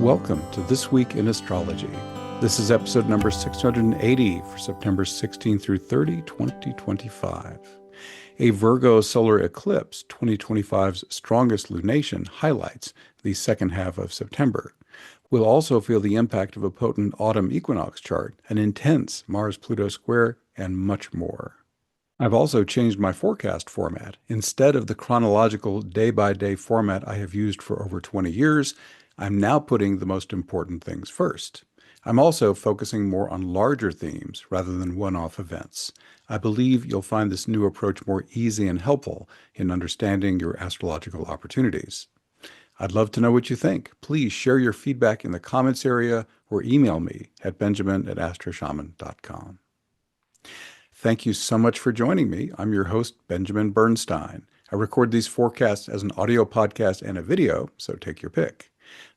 Welcome to This Week in Astrology. This is episode number 680 for September 16 through 30, 2025. A Virgo Solar Eclipse, 2025's strongest lunation, highlights the second half of September. We'll also feel the impact of a potent Autumn Equinox chart, an intense Mars-Pluto square, and much more. I've also changed my forecast format. Instead of the chronological day-by-day format I have used for over 20 years, I'm now putting the most important things first. I'm also focusing more on larger themes rather than one-off events. I believe you'll find this new approach more easy and helpful in understanding your astrological opportunities. I'd love to know what you think. Please share your feedback in the comments area or email me at benjamin@astroshaman.com. Thank you so much for joining me. I'm your host, Benjamin Bernstein. I record these forecasts as an audio podcast and a video, so take your pick.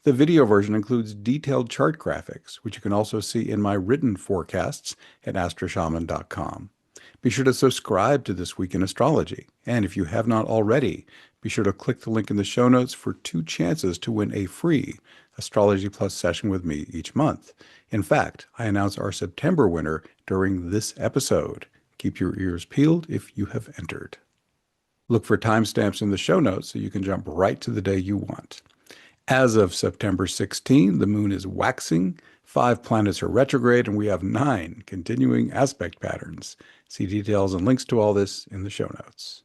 The video version includes detailed chart graphics, which you can also see in my written forecasts at astroshaman.com. Be sure to subscribe to This Week in Astrology, and if you have not already, be sure to click the link in the show notes for 2 chances to win a free Astrology Plus session with me each month. In fact, I announce our September winner during this episode. Keep your ears peeled if you have entered. Look for timestamps in the show notes so you can jump right to the day you want. As of September 16, the moon is waxing, 5 planets are retrograde, and we have 9 continuing aspect patterns. See details and links to all this in the show notes.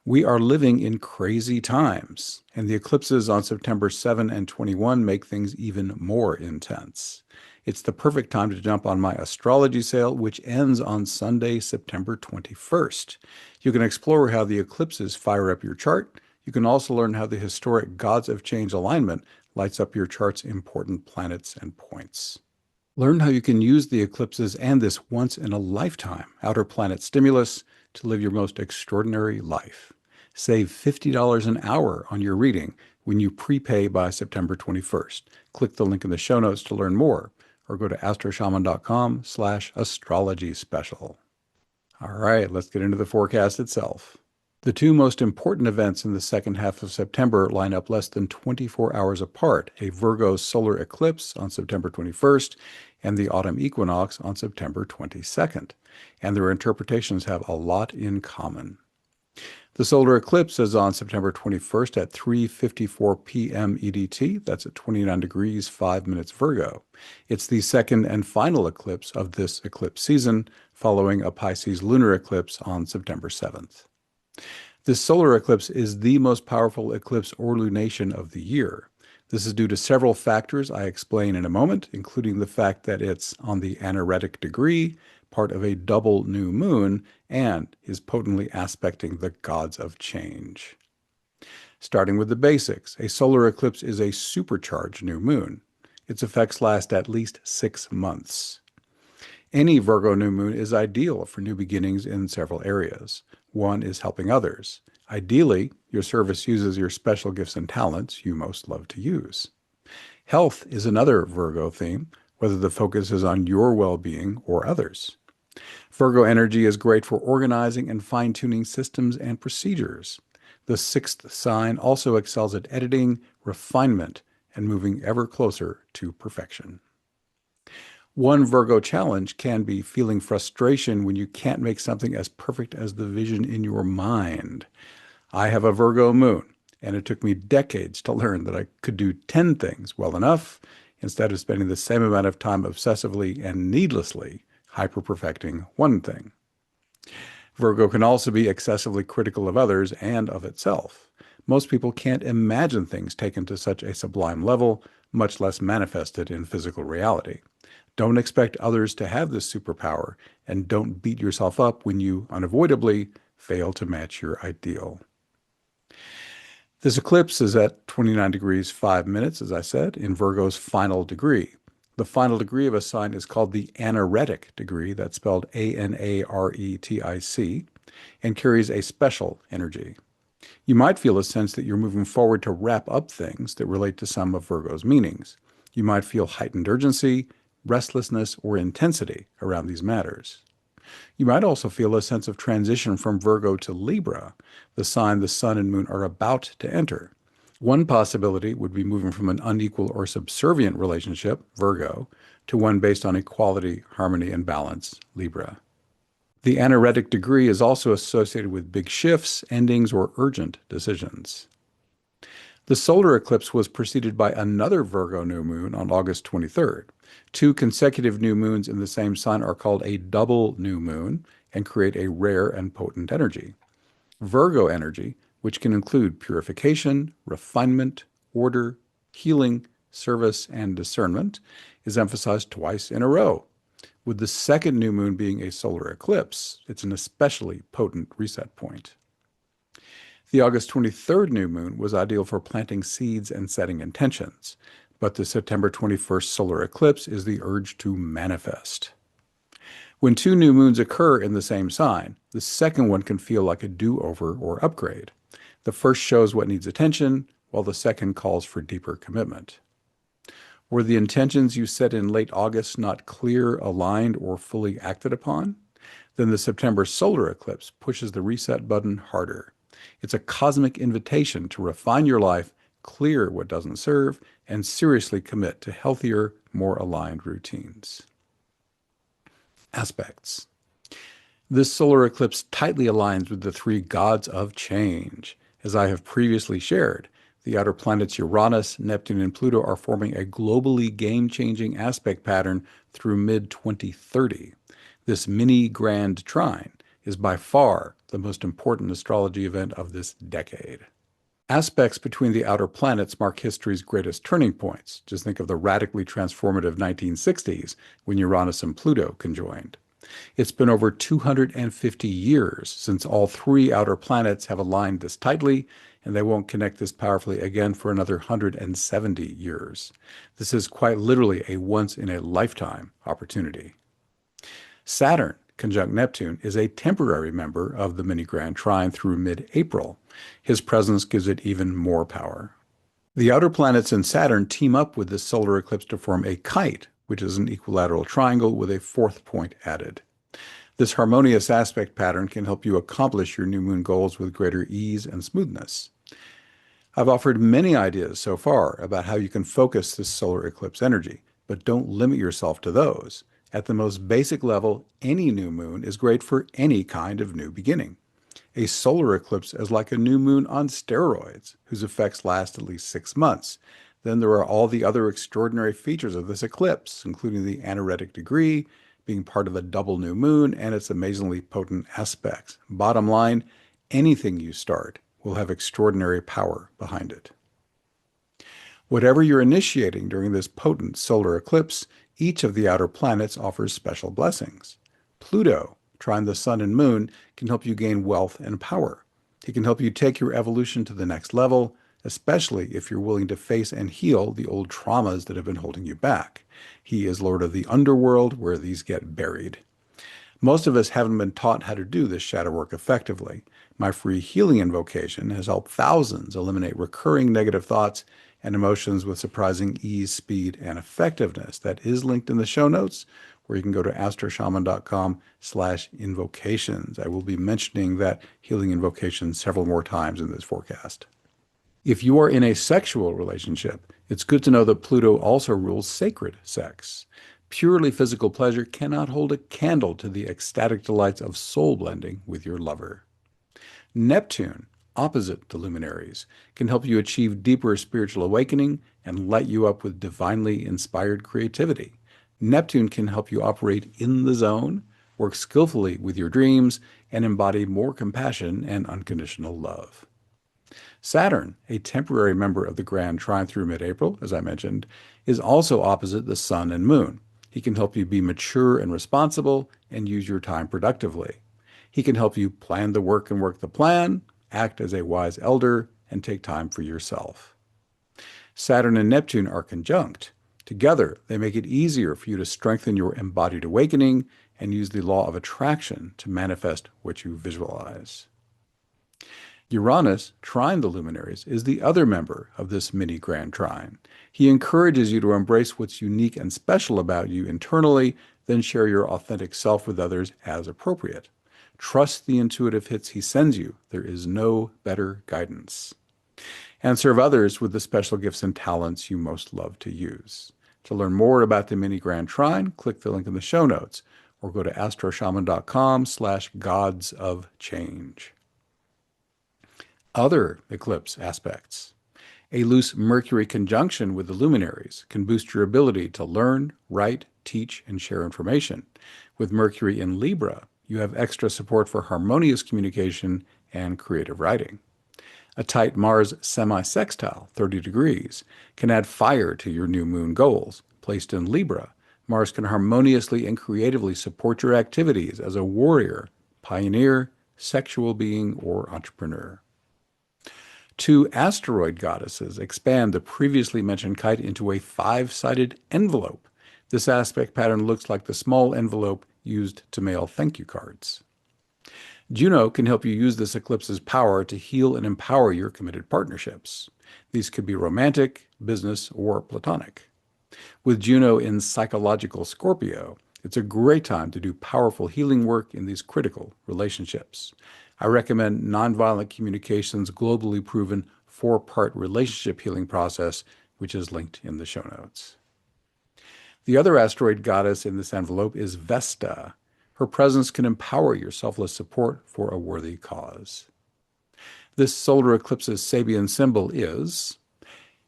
We are living in crazy times, and the eclipses on September 7 and 21 make things even more intense. It's the perfect time to jump on my Astrology Sale, which ends on Sunday, September 21st. You can explore how the eclipses fire up your chart. You can also learn how the historic Gods of Change alignment lights up your chart's important planets and points. Learn how you can use the eclipses and this once-in-a-lifetime outer planet stimulus to live your most extraordinary life. Save $50 an hour on your reading when you prepay by September 21st. Click the link in the show notes to learn more, or go to astroshaman.com/astrology special. All right, let's get into the forecast itself. The 2 most important events in the second half of September line up less than 24 hours apart: a Virgo solar eclipse on September 21st and the autumn equinox on September 22nd, and their interpretations have a lot in common. The solar eclipse is on September 21st at 3:54 p.m. EDT. That's at 29 degrees 5 minutes Virgo. It's the second and final eclipse of this eclipse season, following a Pisces lunar eclipse on September 7th. This solar eclipse is the most powerful eclipse or lunation of the year. This is due to several factors I explain in a moment, including the fact that it's on the anaretic degree, part of a double new moon, and is potently aspecting the gods of change. Starting with the basics, a solar eclipse is a supercharged new moon. Its effects last at least 6 months. Any Virgo new moon is ideal for new beginnings in several areas. One is helping others. Ideally, your service uses your special gifts and talents you most love to use. Health is another Virgo theme, whether the focus is on your well-being or others. Virgo energy is great for organizing and fine-tuning systems and procedures. The 6th sign also excels at editing, refinement, and moving ever closer to perfection. One Virgo challenge can be feeling frustration when you can't make something as perfect as the vision in your mind. I have a Virgo moon, and it took me decades to learn that I could do 10 things well enough instead of spending the same amount of time obsessively and needlessly hyper-perfecting one thing. Virgo can also be excessively critical of others and of itself. Most people can't imagine things taken to such a sublime level, much less manifested in physical reality. Don't expect others to have this superpower, and don't beat yourself up when you unavoidably fail to match your ideal. This eclipse is at 29 degrees 5 minutes, as I said, in Virgo's final degree. The final degree of a sign is called the anaretic degree, that's spelled A-N-A-R-E-T-I-C, and carries a special energy. You might feel a sense that you're moving forward to wrap up things that relate to some of Virgo's meanings. You might feel heightened urgency, restlessness, or intensity around these matters. You might also feel a sense of transition from Virgo to Libra, the sign the sun and moon are about to enter. One possibility would be moving from an unequal or subservient relationship, Virgo, to one based on equality, harmony, and balance, Libra. The anaretic degree is also associated with big shifts, endings, or urgent decisions. The solar eclipse was preceded by another Virgo new moon on August 23rd. Two consecutive new moons in the same sign are called a double new moon and create a rare and potent energy. Virgo energy, which can include purification, refinement, order, healing, service, and discernment, is emphasized twice in a row. With the second new moon being a solar eclipse, it's an especially potent reset point. The August 23rd new moon was ideal for planting seeds and setting intentions, but the September 21st solar eclipse is the urge to manifest. When two new moons occur in the same sign, the second one can feel like a do-over or upgrade. The first shows what needs attention, while the second calls for deeper commitment. Were the intentions you set in late August not clear, aligned, or fully acted upon? Then the September solar eclipse pushes the reset button harder. It's a cosmic invitation to refine your life, clear what doesn't serve, and seriously commit to healthier, more aligned routines. Aspects. This solar eclipse tightly aligns with the three gods of change. As I have previously shared, the outer planets Uranus, Neptune, and Pluto are forming a globally game-changing aspect pattern through mid-2030. This mini grand trine is by far the most important astrology event of this decade. Aspects between the outer planets mark history's greatest turning points. Just think of the radically transformative 1960s when Uranus and Pluto conjoined. It's been over 250 years since all three outer planets have aligned this tightly, and they won't connect this powerfully again for another 170 years. This is quite literally a once-in-a-lifetime opportunity. Saturn, conjunct Neptune, is a temporary member of the mini grand trine through mid-April. His presence gives it even more power. The outer planets and Saturn team up with this solar eclipse to form a kite, which is an equilateral triangle with a fourth point added. This harmonious aspect pattern can help you accomplish your new moon goals with greater ease and smoothness. I've offered many ideas so far about how you can focus this solar eclipse energy, but don't limit yourself to those. At the most basic level, any new moon is great for any kind of new beginning. A solar eclipse is like a new moon on steroids, whose effects last at least 6 months. Then there are all the other extraordinary features of this eclipse, including the anaretic degree, being part of a double new moon, and its amazingly potent aspects. Bottom line, anything you start will have extraordinary power behind it. Whatever you're initiating during this potent solar eclipse, each of the outer planets offers special blessings. Pluto, trine the sun and moon, can help you gain wealth and power. He can help you take your evolution to the next level, especially if you're willing to face and heal the old traumas that have been holding you back. He is Lord of the underworld, where these get buried. Most of us haven't been taught how to do this shadow work effectively. My free healing invocation has helped thousands eliminate recurring negative thoughts and emotions with surprising ease, speed, and effectiveness. That is linked in the show notes, where you can go to astroshaman.com/invocations. I will be mentioning that healing invocation several more times in this forecast. If you are in a sexual relationship, it's good to know that Pluto also rules sacred sex. Purely physical pleasure cannot hold a candle to the ecstatic delights of soul blending with your lover. Neptune, opposite the luminaries, can help you achieve deeper spiritual awakening and light you up with divinely inspired creativity. Neptune can help you operate in the zone, work skillfully with your dreams, and embody more compassion and unconditional love. Saturn, a temporary member of the Grand Trine through mid-April, as I mentioned, is also opposite the Sun and Moon. He can help you be mature and responsible and use your time productively. He can help you plan the work and work the plan, act as a wise elder, and take time for yourself. Saturn and Neptune are conjunct. Together, they make it easier for you to strengthen your embodied awakening and use the law of attraction to manifest what you visualize. Uranus, trine the luminaries, is the other member of this mini grand trine. He encourages you to embrace what's unique and special about you internally, then share your authentic self with others as appropriate. Trust the intuitive hits he sends you. There is no better guidance. and serve others with the special gifts and talents you most love to use. To learn more about the mini grand trine, click the link in the show notes or go to astroshaman.com/gods of change. Other eclipse aspects. A loose Mercury conjunction with the luminaries can boost your ability to learn, write, teach, and share information. With Mercury in Libra, you have extra support for harmonious communication and creative writing. A tight Mars semi-sextile, 30 degrees, can add fire to your new moon goals. Placed in Libra, Mars can harmoniously and creatively support your activities as a warrior, pioneer, sexual being, or entrepreneur. Two asteroid goddesses expand the previously mentioned kite into a five-sided envelope. This aspect pattern looks like the small envelope used to mail thank you cards. Juno can help you use this eclipse's power to heal and empower your committed partnerships. These could be romantic, business, or platonic. With Juno in psychological Scorpio, it's a great time to do powerful healing work in these critical relationships. I recommend Nonviolent Communication's globally proven 4-part relationship healing process, which is linked in the show notes. The other asteroid goddess in this envelope is Vesta. Her presence can empower your selfless support for a worthy cause. This solar eclipse's Sabian symbol is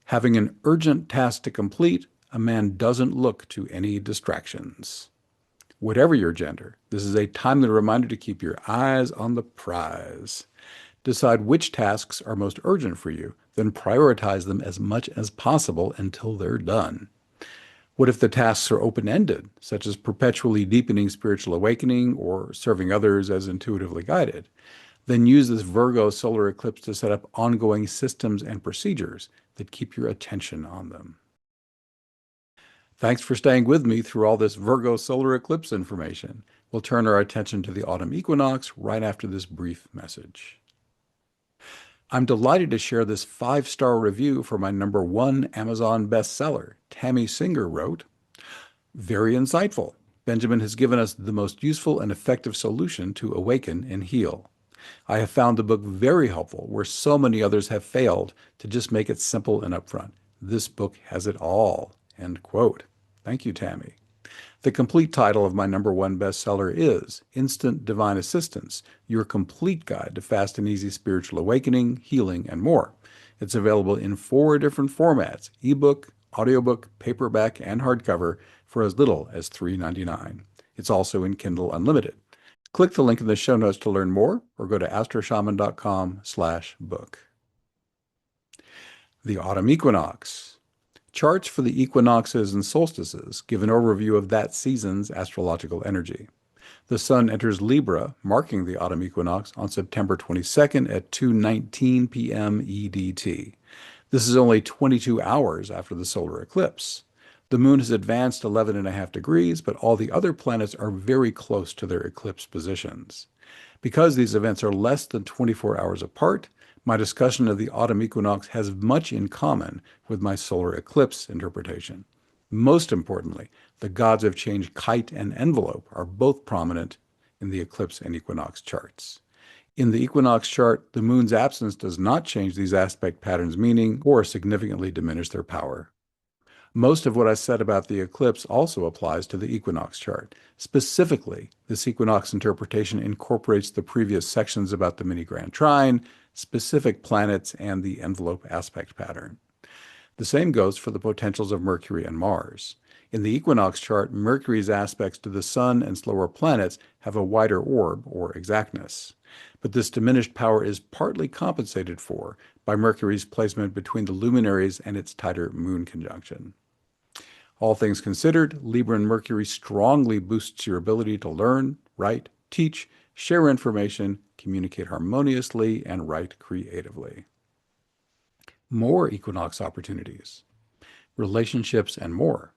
having an urgent task to complete. A man doesn't look to any distractions. Whatever your gender, this is a timely reminder to keep your eyes on the prize. Decide which tasks are most urgent for you, then prioritize them as much as possible until they're done. What if the tasks are open-ended, such as perpetually deepening spiritual awakening or serving others as intuitively guided? Then use this Virgo solar eclipse to set up ongoing systems and procedures that keep your attention on them. Thanks for staying with me through all this Virgo solar eclipse information. We'll turn our attention to the autumn equinox right after this brief message. I'm delighted to share this 5-star review for my #1 Amazon bestseller. Tammy Singer wrote, "Very insightful. Benjamin has given us the most useful and effective solution to awaken and heal. I have found the book very helpful where so many others have failed to just make it simple and upfront. This book has it all." End quote. Thank you, Tammy. The complete title of my #1 bestseller is Instant Divine Assistance, Your Complete Guide to Fast and Easy Spiritual Awakening, Healing, and More. It's available in 4 different formats: ebook, audiobook, paperback, and hardcover for as little as $3.99. It's also in Kindle Unlimited. Click the link in the show notes to learn more or go to astroshaman.com/book. The Autumn Equinox. Charts for the equinoxes and solstices give an overview of that season's astrological energy. The Sun enters Libra, marking the autumn equinox on September 22nd at 2:19 p.m. EDT. This is only 22 hours after the solar eclipse. The Moon has advanced 11.5 degrees, but all the other planets are very close to their eclipse positions. Because these events are less than 24 hours apart, my discussion of the autumn equinox has much in common with my solar eclipse interpretation. Most importantly, the gods of change kite and envelope are both prominent in the eclipse and equinox charts. In the equinox chart, the moon's absence does not change these aspect patterns' meaning or significantly diminish their power. Most of what I said about the eclipse also applies to the equinox chart. Specifically, this equinox interpretation incorporates the previous sections about the mini grand trine, specific planets, and the envelope aspect pattern. The same goes for the potentials of Mercury and Mars. In the equinox chart, Mercury's aspects to the Sun and slower planets have a wider orb, or exactness. But this diminished power is partly compensated for by Mercury's placement between the luminaries and its tighter moon conjunction. All things considered, Libra and Mercury strongly boosts your ability to learn, write, teach, share information, communicate harmoniously, and write creatively. More equinox opportunities, relationships, and more.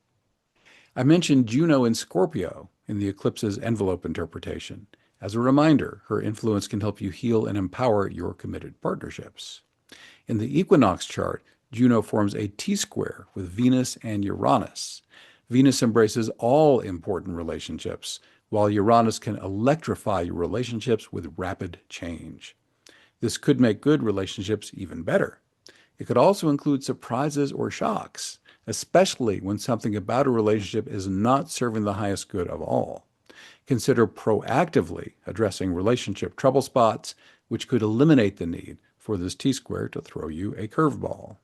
I mentioned Juno in Scorpio in the eclipse's envelope interpretation. As a reminder, her influence can help you heal and empower your committed partnerships. In the equinox chart, Juno forms a T-square with Venus and Uranus. Venus embraces all important relationships, while Uranus can electrify your relationships with rapid change. This could make good relationships even better. It could also include surprises or shocks, especially when something about a relationship is not serving the highest good of all. Consider proactively addressing relationship trouble spots, which could eliminate the need for this T-square to throw you a curveball.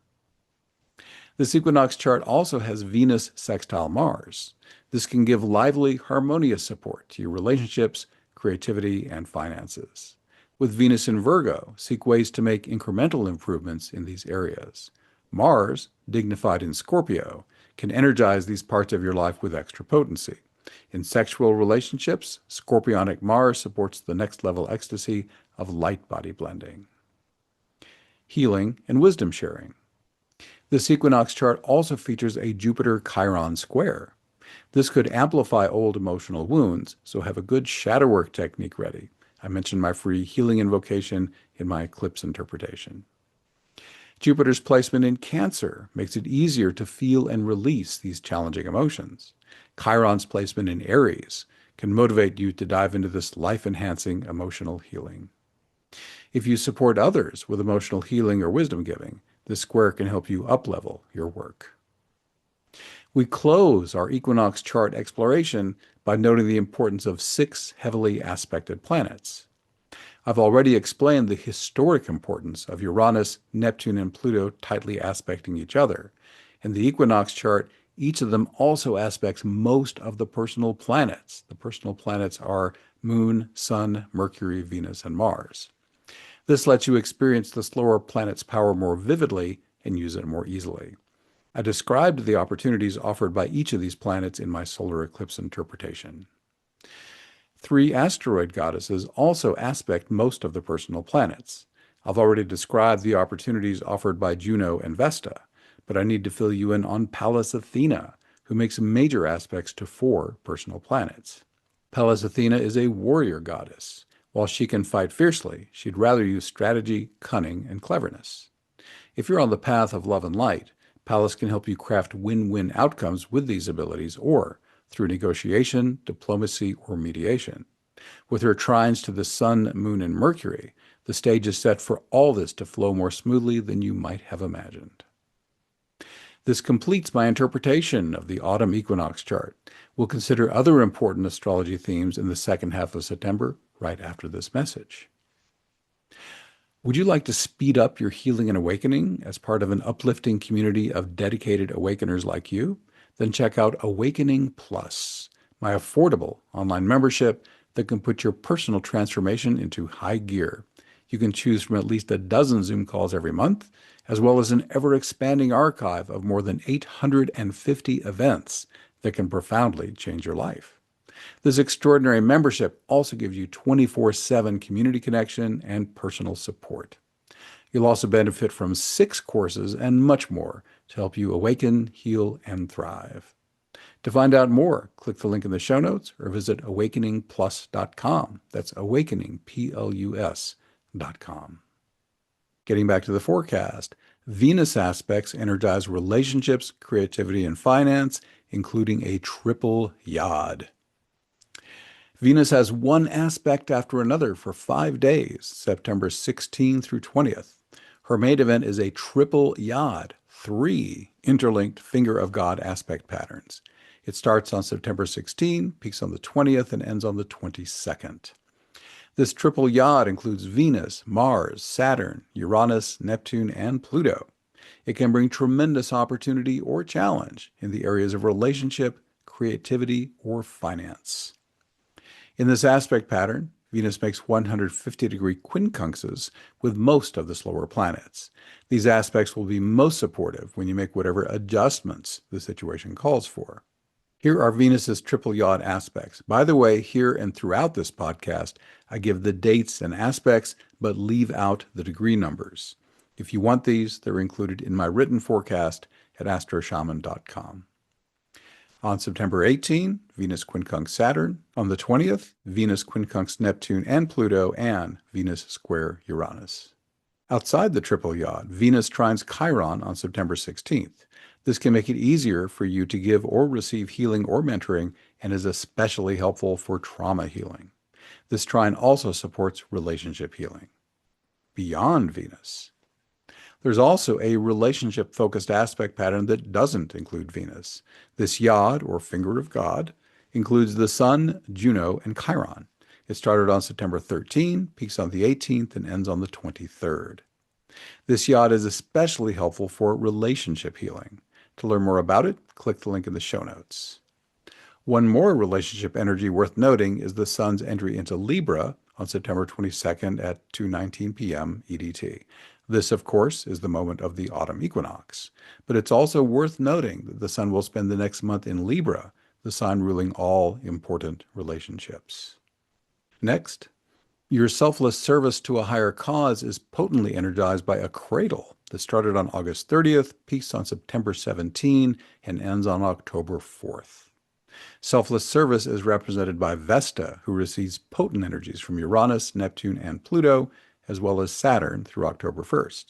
This equinox chart also has Venus sextile Mars. This can give lively, harmonious support to your relationships, creativity, and finances. With Venus in Virgo, seek ways to make incremental improvements in these areas. Mars, dignified in Scorpio, can energize these parts of your life with extra potency. In sexual relationships, Scorpionic Mars supports the next level ecstasy of light body blending. Healing and wisdom sharing. This equinox chart also features a Jupiter-Chiron square. This could amplify old emotional wounds, so have a good shadow work technique ready. I mentioned my free healing invocation in my eclipse interpretation. Jupiter's placement in Cancer makes it easier to feel and release these challenging emotions. Chiron's placement in Aries can motivate you to dive into this life-enhancing emotional healing. If you support others with emotional healing or wisdom giving, this square can help you up-level your work. We close our equinox chart exploration by noting the importance of 6 heavily aspected planets. I've already explained the historic importance of Uranus, Neptune, and Pluto tightly aspecting each other. In the equinox chart, each of them also aspects most of the personal planets. The personal planets are Moon, Sun, Mercury, Venus, and Mars. This lets you experience the slower planet's power more vividly and use it more easily. I described the opportunities offered by each of these planets in my solar eclipse interpretation. 3 asteroid goddesses also aspect most of the personal planets. I've already described the opportunities offered by Juno and Vesta, but I need to fill you in on Pallas Athena, who makes major aspects to 4 personal planets. Pallas Athena is a warrior goddess. While she can fight fiercely, she'd rather use strategy, cunning, and cleverness. If you're on the path of love and light, Pallas can help you craft win-win outcomes with these abilities or through negotiation, diplomacy, or mediation. With her trines to the Sun, Moon, and Mercury, the stage is set for all this to flow more smoothly than you might have imagined. This completes my interpretation of the autumn equinox chart. We'll consider other important astrology themes in the second half of September, right after this message. Would you like to speed up your healing and awakening as part of an uplifting community of dedicated awakeners like you? Then check out Awakening Plus, my affordable online membership that can put your personal transformation into high gear. You can choose from at least a dozen Zoom calls every month, as well as an ever-expanding archive of more than 850 events that can profoundly change your life. This extraordinary membership also gives you 24/7 community connection and personal support. You'll also benefit from 6 courses and much more to help you awaken, heal, and thrive. To find out more, click the link in the show notes or visit awakeningplus.com. That's awakeningplus.com. Getting back to the forecast, Venus aspects energize relationships, creativity, and finance, including a triple yod. Venus has one aspect after another for 5 days, September 16 through 20th. Her main event is a triple yod, 3 interlinked finger of God aspect patterns. It starts on September 16, peaks on the 20th, and ends on the 22nd. This triple yod includes Venus, Mars, Saturn, Uranus, Neptune, and Pluto. It can bring tremendous opportunity or challenge in the areas of relationship, creativity, or finance. In this aspect pattern, Venus makes 150-degree quincunxes with most of the slower planets. These aspects will be most supportive when you make whatever adjustments the situation calls for. Here are Venus's triple yod aspects. By the way, here and throughout this podcast, I give the dates and aspects, but leave out the degree numbers. If you want these, they're included in my written forecast at astroshaman.com. On September 18, Venus quincunx Saturn. On the 20th, Venus quincunx Neptune and Pluto, and Venus square Uranus. Outside the triple yod, Venus trines Chiron on September 16th. This can make it easier for you to give or receive healing or mentoring and is especially helpful for trauma healing. This trine also supports relationship healing. Beyond Venus, There's also a relationship-focused aspect pattern that doesn't include Venus. This yod, or finger of God, includes the Sun, Juno, and Chiron. It started on September 13, peaks on the 18th, and ends on the 23rd. This yod is especially helpful for relationship healing. To learn more about it, click the link in the show notes. One more relationship energy worth noting is the Sun's entry into Libra on September 22nd at 2:19 p.m. EDT. This, of course, is the moment of the autumn equinox. But it's also worth noting that the Sun will spend the next month in Libra, the sign ruling all important relationships. Next, your selfless service to a higher cause is potently energized by a cradle that started on August 30th, peaks on September 17, and ends on October 4th. Selfless service is represented by Vesta, who receives potent energies from Uranus, Neptune, and Pluto, as well as Saturn through October 1st.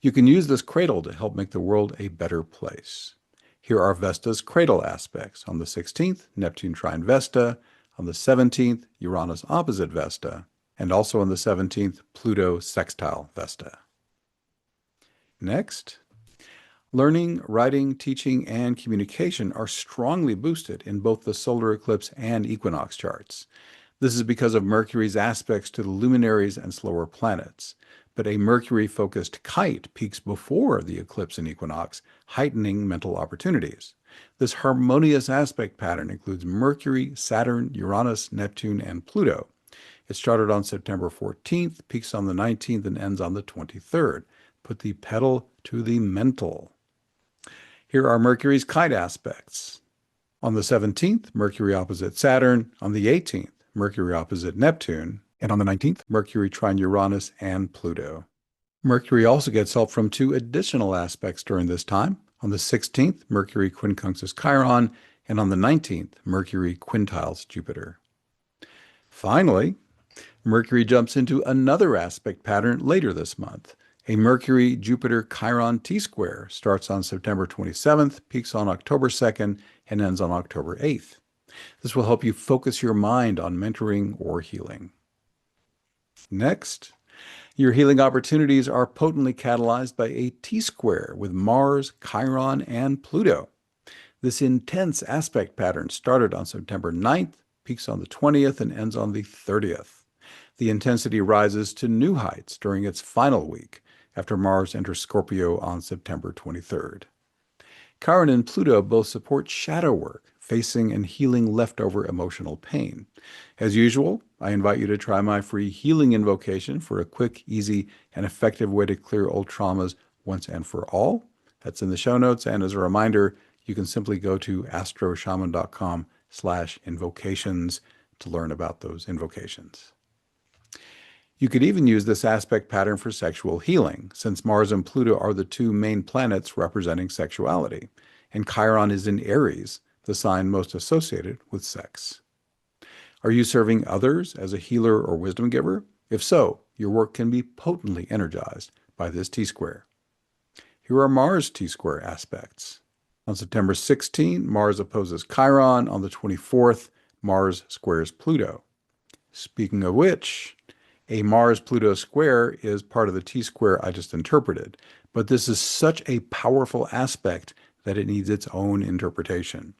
You can use this cradle to help make the world a better place. Here are Vesta's cradle aspects. On the 16th, Neptune trine Vesta. On the 17th, Uranus opposite Vesta. And also on the 17th, Pluto sextile Vesta. Next, learning, writing, teaching, and communication are strongly boosted in both the solar eclipse and equinox charts. This is because of Mercury's aspects to the luminaries and slower planets. But a Mercury-focused kite peaks before the eclipse and equinox, heightening mental opportunities. This harmonious aspect pattern includes Mercury, Saturn, Uranus, Neptune, and Pluto. It started on September 14th, peaks on the 19th, and ends on the 23rd. Put the pedal to the mental. Here are Mercury's kite aspects. On the 17th, Mercury opposite Saturn. On the 18th, Mercury opposite Neptune. And on the 19th, Mercury trine Uranus and Pluto. Mercury also gets help from two additional aspects during this time. On the 16th, Mercury quincunxes Chiron. And on the 19th, Mercury quintiles Jupiter. Finally, Mercury jumps into another aspect pattern later this month. A Mercury-Jupiter-Chiron T-square starts on September 27th, peaks on October 2nd, and ends on October 8th. This will help you focus your mind on mentoring or healing. Next, your healing opportunities are potently catalyzed by a T-square with Mars, Chiron, and Pluto. This intense aspect pattern started on September 9th, peaks on the 20th, and ends on the 30th. The intensity rises to new heights during its final week, after Mars enters Scorpio on September 23rd. Chiron and Pluto both support shadow work, facing and healing leftover emotional pain. As usual, I invite you to try my free healing invocation for a quick, easy, and effective way to clear old traumas once and for all. That's in the show notes, and as a reminder, you can simply go to astroshaman.com/invocations to learn about those invocations. You could even use this aspect pattern for sexual healing, since Mars and Pluto are the two main planets representing sexuality, and Chiron is in Aries, the sign most associated with sex. Are you serving others as a healer or wisdom giver? If so, your work can be potently energized by this T-square. Here are Mars T-square aspects. On September 16, Mars opposes Chiron. On the 24th, Mars squares Pluto. Speaking of which, a Mars-Pluto square is part of the T-square I just interpreted, but this is such a powerful aspect that it needs its own interpretation.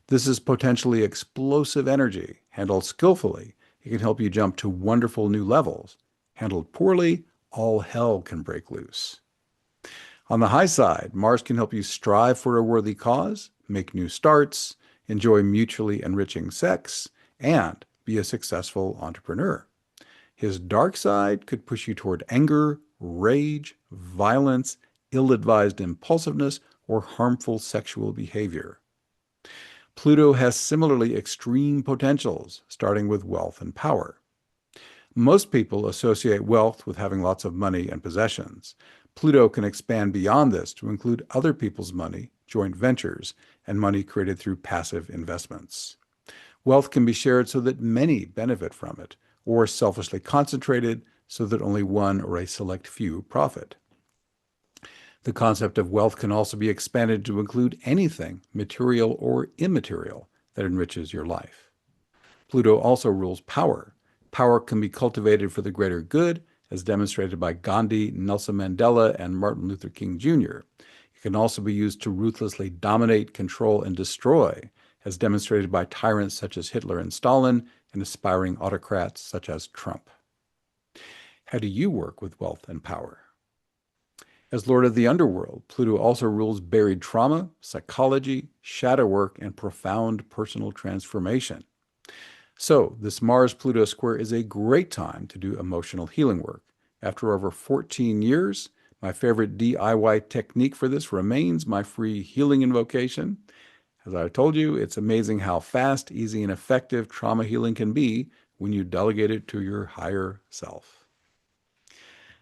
This is potentially explosive energy. Handled skillfully, it can help you jump to wonderful new levels. Handled poorly, all hell can break loose. On the high side, Mars can help you strive for a worthy cause, make new starts, enjoy mutually enriching sex, and be a successful entrepreneur. His dark side could push you toward anger, rage, violence, ill-advised impulsiveness, or harmful sexual behavior. Pluto has similarly extreme potentials, starting with wealth and power. Most people associate wealth with having lots of money and possessions. Pluto can expand beyond this to include other people's money, joint ventures, and money created through passive investments. Wealth can be shared so that many benefit from it, or selfishly concentrated so that only one or a select few profit. The concept of wealth can also be expanded to include anything, material or immaterial, that enriches your life. Pluto also rules power. Power can be cultivated for the greater good, as demonstrated by Gandhi, Nelson Mandela, and Martin Luther King Jr. It can also be used to ruthlessly dominate, control, and destroy, as demonstrated by tyrants such as Hitler and Stalin and aspiring autocrats such as Trump. How do you work with wealth and power? As Lord of the Underworld, Pluto also rules buried trauma, psychology, shadow work, and profound personal transformation. So, this Mars-Pluto square is a great time to do emotional healing work. After over 14 years, my favorite DIY technique for this remains my free healing invocation. As I told you, it's amazing how fast, easy, and effective trauma healing can be when you delegate it to your higher self.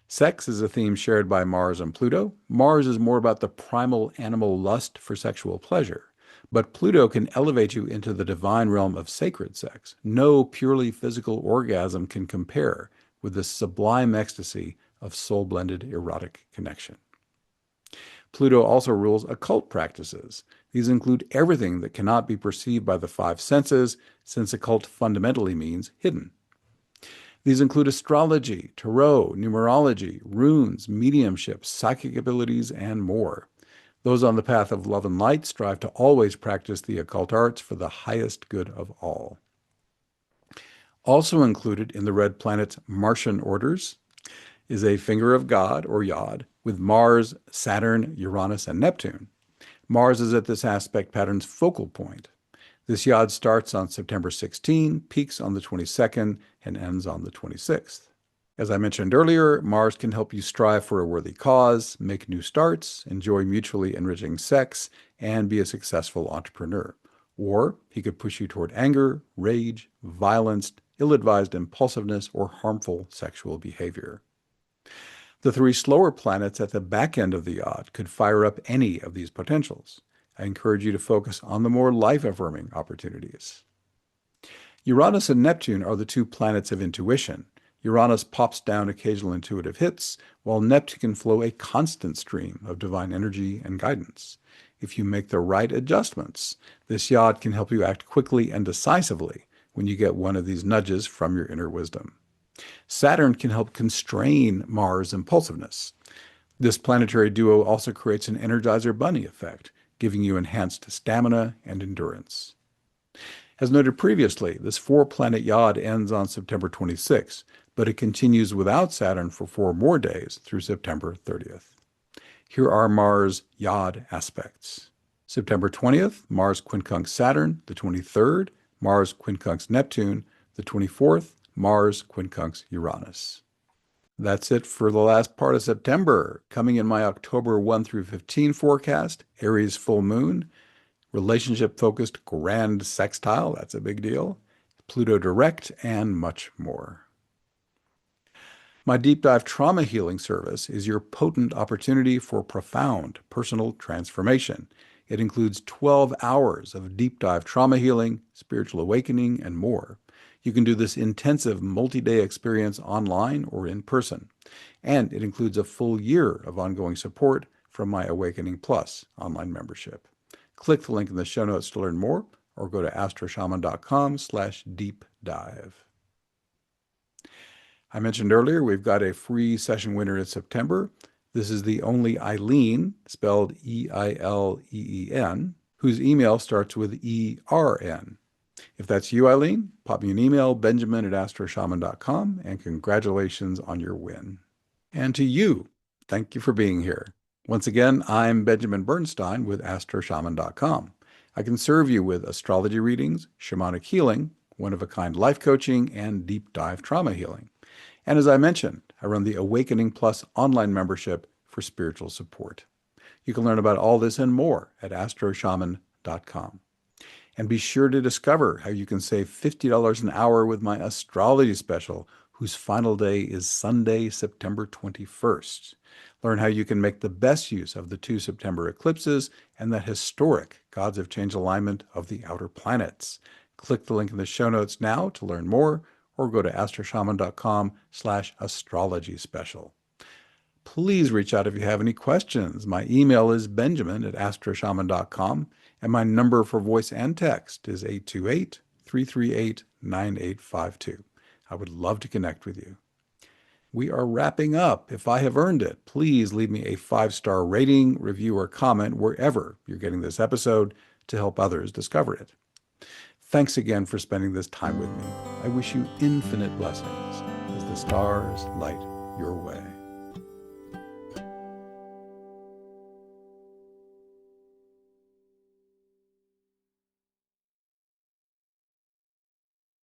Sex is a theme shared by Mars and Pluto. Mars is more about the primal animal lust for sexual pleasure, but Pluto can elevate you into the divine realm of sacred sex. No purely physical orgasm can compare with the sublime ecstasy of soul-blended erotic connection. Pluto also rules occult practices. These include everything that cannot be perceived by the five senses, since occult fundamentally means hidden. These include astrology, tarot, numerology, runes, mediumship, psychic abilities, and more. Those on the path of love and light strive to always practice the occult arts for the highest good of all. Also included in the red planet's Martian orders is a finger of God, or Yod, with Mars, Saturn, Uranus, and Neptune. Mars is at this aspect pattern's focal point. This Yod starts on September 16, peaks on the 22nd, and ends on the 26th. As I mentioned earlier, Mars can help you strive for a worthy cause, make new starts, enjoy mutually enriching sex, and be a successful entrepreneur. Or he could push you toward anger, rage, violence, ill-advised impulsiveness, or harmful sexual behavior. The three slower planets at the back end of the Yod could fire up any of these potentials. I encourage you to focus on the more life-affirming opportunities. Uranus and Neptune are the two planets of intuition. Uranus pops down occasional intuitive hits, while Neptune can flow a constant stream of divine energy and guidance. If you make the right adjustments, this Yod can help you act quickly and decisively when you get one of these nudges from your inner wisdom. Saturn can help constrain Mars' impulsiveness. This planetary duo also creates an Energizer Bunny effect, giving you enhanced stamina and endurance. As noted previously, this four-planet Yod ends on September 26, but it continues without Saturn for 4 more days through September 30th. Here are Mars' Yod aspects. September 20th, Mars quincunx Saturn. The 23rd, Mars quincunx Neptune. The 24th, Mars quincunx Uranus. That's it for the last part of September. Coming in my October 1 through 15 forecast, Aries full moon, relationship-focused grand sextile, that's a big deal, Pluto direct, and much more. My Deep Dive Trauma Healing Service is your potent opportunity for profound personal transformation. It includes 12 hours of deep dive trauma healing, spiritual awakening, and more. You can do this intensive multi-day experience online or in person. And it includes a full year of ongoing support from my Awakening Plus online membership. Click the link in the show notes to learn more, or go to astroshaman.com/deep-dive. I mentioned earlier we've got a free session winner in September. This is the only Eileen, spelled E-I-L-E-E-N, whose email starts with E-R-N. If that's you, Eileen, pop me an email, benjamin@astroshaman.com, and congratulations on your win. And to you, thank you for being here. Once again, I'm Benjamin Bernstein with astroshaman.com. I can serve you with astrology readings, shamanic healing, one-of-a-kind life coaching, and deep dive trauma healing. And as I mentioned, I run the Awakening Plus online membership for spiritual support. You can learn about all this and more at astroshaman.com. And be sure to discover how you can save $50 an hour with my astrology special, whose final day is Sunday, September 21st. Learn how you can make the best use of the 2 September eclipses and that historic Gods of Change alignment of the outer planets. Click the link in the show notes now to learn more, or go to astroshaman.com/astrology special. Please reach out if you have any questions. My email is benjamin@astroshaman.com, and my number for voice and text is 828-338-9852. I would love to connect with you. We are wrapping up. If I have earned it, please leave me a 5-star rating, review, or comment wherever you're getting this episode to help others discover it. Thanks again for spending this time with me. I wish you infinite blessings as the stars light your way.